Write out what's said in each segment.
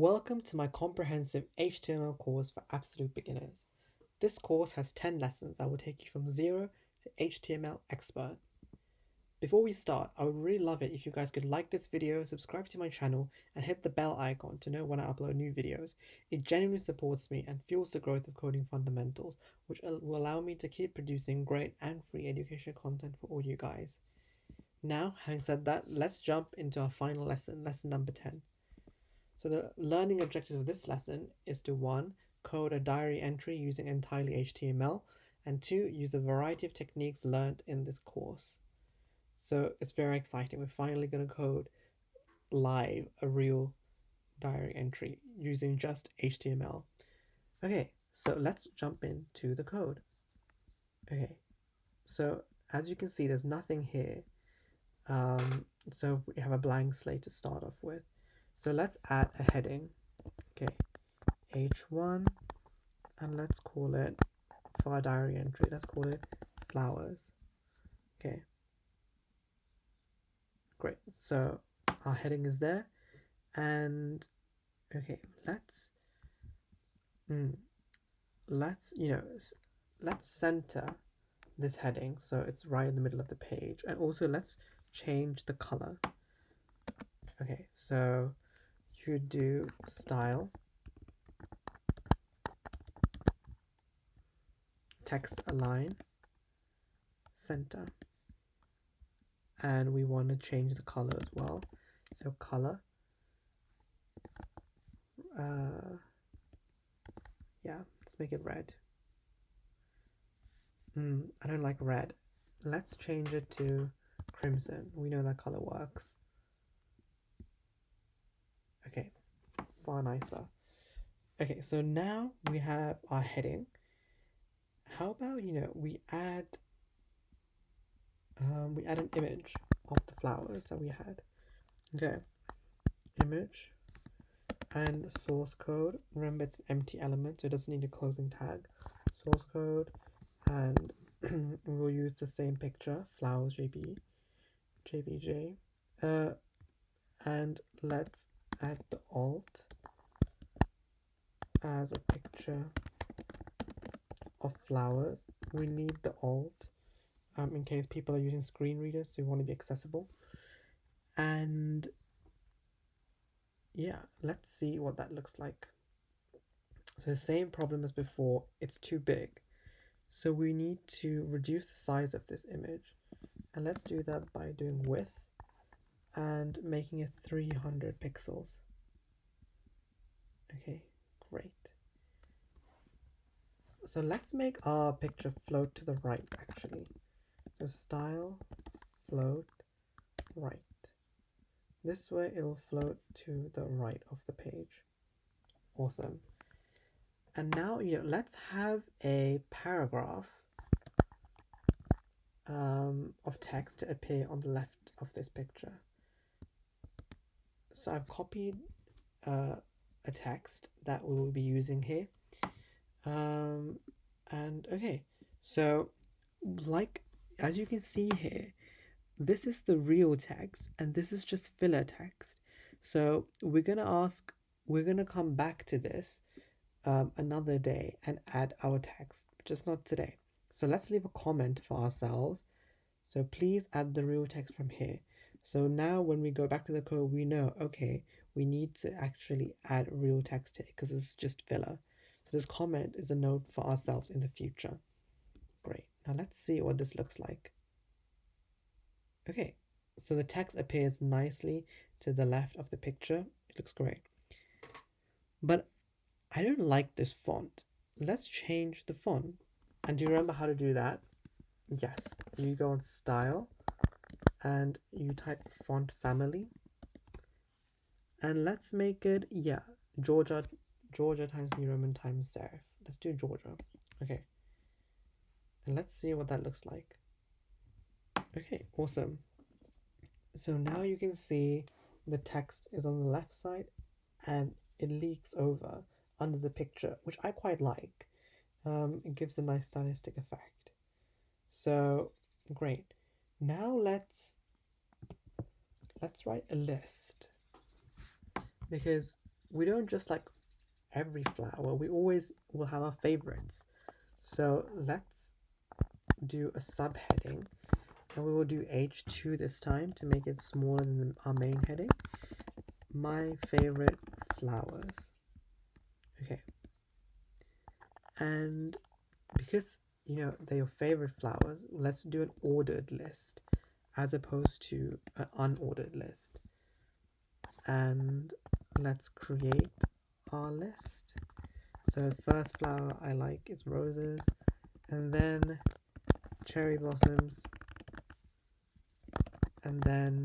Welcome to my comprehensive HTML course for absolute beginners. This course has 10 lessons that will take you from zero to HTML expert. Before we start, I would really love it if you guys could like this video, subscribe to my channel, and hit the bell icon to know when I upload new videos. It genuinely supports me and fuels the growth of coding fundamentals, which will allow me to keep producing great and free education content for all you guys. Now, having said that, let's jump into our final lesson, lesson number 10. So the learning objectives of this lesson is to 1. Code a diary entry using entirely HTML, and 2. Use a variety of techniques learned in this course. So it's very exciting. We're finally going to code live a real diary entry using just HTML. Okay, so let's jump into the code. Okay, so as you can see, there's nothing here. So we have a blank slate to start off with. So let's add a heading. Okay, H1, and let's call it, for our diary entry, let's call it flowers. Okay, great. So our heading is there, and okay, let's center this heading so it's right in the middle of the page, and also let's change the color. Okay, so you do style text align center, and we want to change the color as well. So color, yeah, let's make it red. I don't like red. Let's change it to crimson. We know that color works. Okay, far nicer. Okay, so now we have our heading. How about, we add an image of the flowers that we had. Okay, image and source code. Remember, it's an empty element, so it doesn't need a closing tag. Source code, and we'll use the same picture, flowers JPG. And let's add the alt as a picture of flowers. We need the alt in case people are using screen readers, so we want to be accessible. And yeah, let's see what that looks like. So the same problem as before, it's too big. So we need to reduce the size of this image. And let's do that by doing width and making it 300 pixels. Okay, great. So let's make our picture float to the right, actually. So style, float, right. This way it'll float to the right of the page. Awesome. And now, let's have a paragraph of text to appear on the left of this picture. So I've copied a text that we will be using here. And okay, so like as you can see here, this is the real text and this is just filler text. So we're gonna come back to this another day and add our text, just not today. So let's leave a comment for ourselves. So please add the real text from here. So now when we go back to the code, we know, okay, we need to actually add real text here because it's just filler. So this comment is a note for ourselves in the future. Great. Now let's see what this looks like. Okay, so the text appears nicely to the left of the picture. It looks great. But I don't like this font. Let's change the font. And do you remember how to do that? Yes, you go on style and you type font family. And let's make it, Georgia Times New Roman Times Serif. Let's do Georgia. Okay. And let's see what that looks like. Okay, awesome. So now you can see the text is on the left side and it leaks over under the picture, which I quite like. It gives a nice stylistic effect. So great. Now let's write a list, because we don't just like every flower, we always will have our favorites. So let's do a subheading, and we will do H2 this time to make it smaller than our main heading. My favorite flowers. Okay. And because they're your favorite flowers, let's do an ordered list as opposed to an unordered list. And let's create our list. So the first flower I like is roses, and then cherry blossoms, and then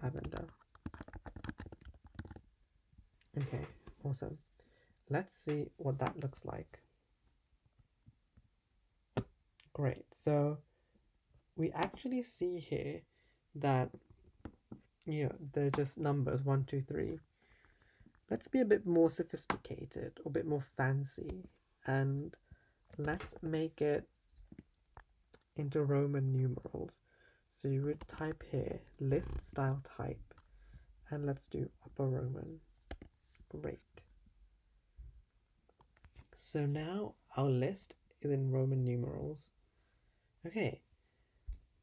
lavender. Okay, awesome. Let's see what that looks like. Great. So we actually see here that they're just numbers 1, 2, 3. Let's be a bit more sophisticated or a bit more fancy, and let's make it into Roman numerals. So you would type here list style type, and let's do upper Roman. Great. So now our list is in Roman numerals. Okay.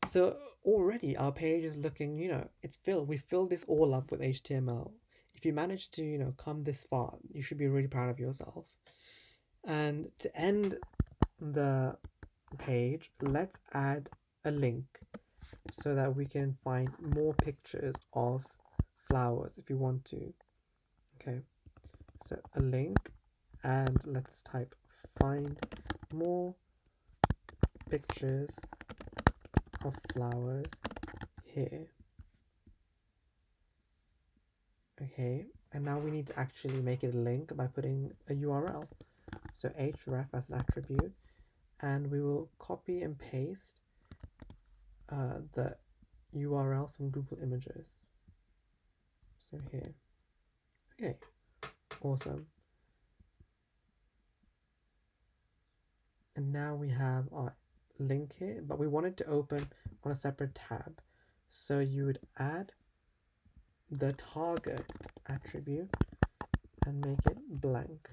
So already our page is looking, it's filled. We filled this all up with HTML. If you manage to, come this far, you should be really proud of yourself. And to end the page, let's add a link so that we can find more pictures of flowers if you want to. Okay, so a link, and let's type find more pictures of flowers here. Okay, and now we need to actually make it a link by putting a URL. So href as an attribute, and we will copy and paste the URL from Google Images. So here. Okay, awesome. And now we have our link here, but we want it to open on a separate tab. So you would add the target attribute and make it blank.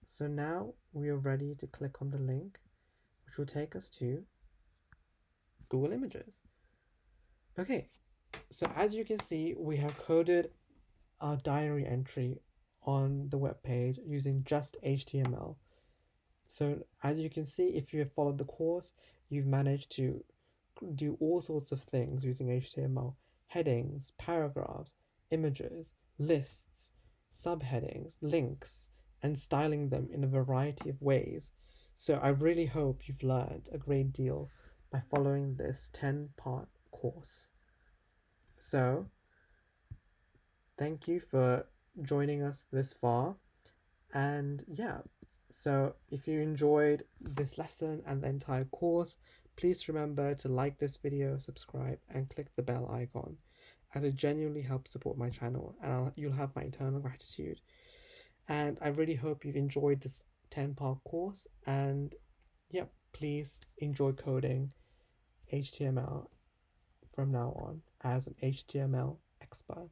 So now we are ready to click on the link, which will take us to Google Images. Okay, so as you can see, we have coded our diary entry on the web page using just HTML. So as you can see, if you have followed the course, you've managed to do all sorts of things using HTML: headings, paragraphs, images, lists, subheadings, links, and styling them in a variety of ways. So I really hope you've learned a great deal by following this 10-part course. So thank you for joining us this far. And yeah, so if you enjoyed this lesson and the entire course, please remember to like this video, subscribe, and click the bell icon, as it genuinely helps support my channel, and you'll have my eternal gratitude. And I really hope you've enjoyed this 10-part course, and yeah, please enjoy coding HTML from now on as an HTML expert.